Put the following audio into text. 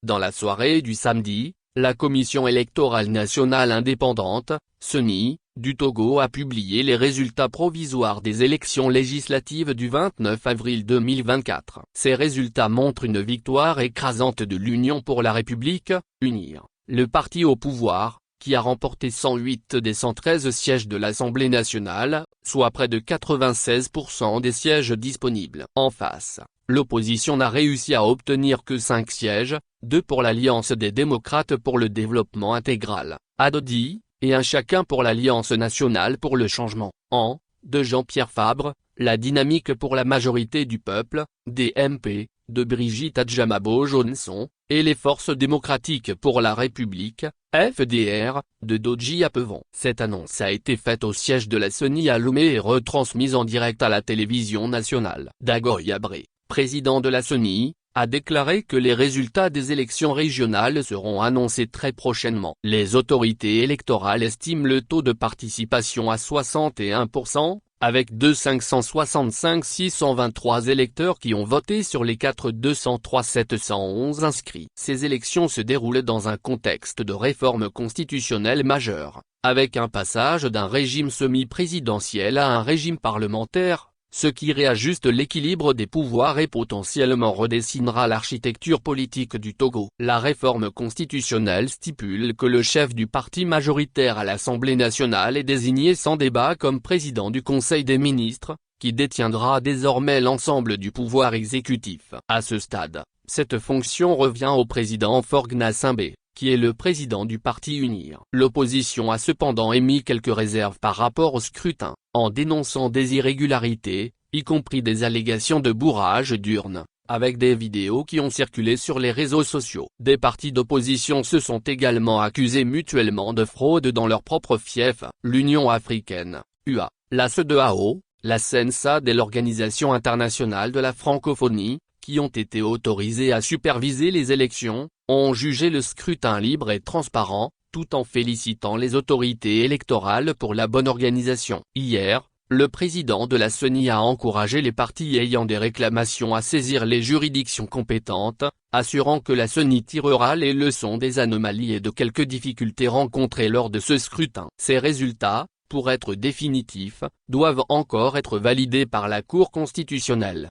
Dans la soirée du samedi, la Commission électorale nationale indépendante, CENI, du Togo a publié les résultats provisoires des élections législatives du 29 avril 2024. Ces résultats montrent une victoire écrasante de l'Union pour la République, UNIR, le parti au pouvoir, qui a remporté 108 des 113 sièges de l'Assemblée nationale, soit près de 96% des sièges disponibles. En face, l'opposition n'a réussi à obtenir que 5 sièges, 2 pour l'Alliance des démocrates pour le développement intégral, ADODI, et un chacun pour l'Alliance nationale pour le changement, de Jean-Pierre Fabre, la dynamique pour la majorité du peuple, DMP, de Brigitte Adjamabo-Johnson, et les forces démocratiques pour la République, FDR, de Dodji Apevon. Cette annonce a été faite au siège de la CENI à Lomé et retransmise en direct à la télévision nationale. Dagoy Abré, président de la CENI, a déclaré que les résultats des élections régionales seront annoncés très prochainement. Les autorités électorales estiment le taux de participation à 61%, avec 565 623 électeurs qui ont voté sur les 203 711 inscrits. Ces élections se déroulent dans un contexte de réforme constitutionnelle majeure, avec un passage d'un régime semi-présidentiel à un régime parlementaire, ce qui réajuste l'équilibre des pouvoirs et potentiellement redessinera l'architecture politique du Togo. La réforme constitutionnelle stipule que le chef du parti majoritaire à l'Assemblée nationale est désigné sans débat comme président du Conseil des ministres, qui détiendra désormais l'ensemble du pouvoir exécutif. À ce stade, cette fonction revient au président Faure Gnassingbé, qui est le président du parti UNIR. L'opposition a cependant émis quelques réserves par rapport au scrutin, en dénonçant des irrégularités, y compris des allégations de bourrage d'urnes, avec des vidéos qui ont circulé sur les réseaux sociaux. Des partis d'opposition se sont également accusés mutuellement de fraude dans leur propre fief, l'Union africaine, UA, la CEDEAO, la CENSAD et l'Organisation internationale de la francophonie, qui ont été autorisés à superviser les élections, ont jugé le scrutin libre et transparent, tout en félicitant les autorités électorales pour la bonne organisation. Hier, le président de la CENI a encouragé les partis ayant des réclamations à saisir les juridictions compétentes, assurant que la CENI tirera les leçons des anomalies et de quelques difficultés rencontrées lors de ce scrutin. Ces résultats, pour être définitifs, doivent encore être validés par la Cour constitutionnelle.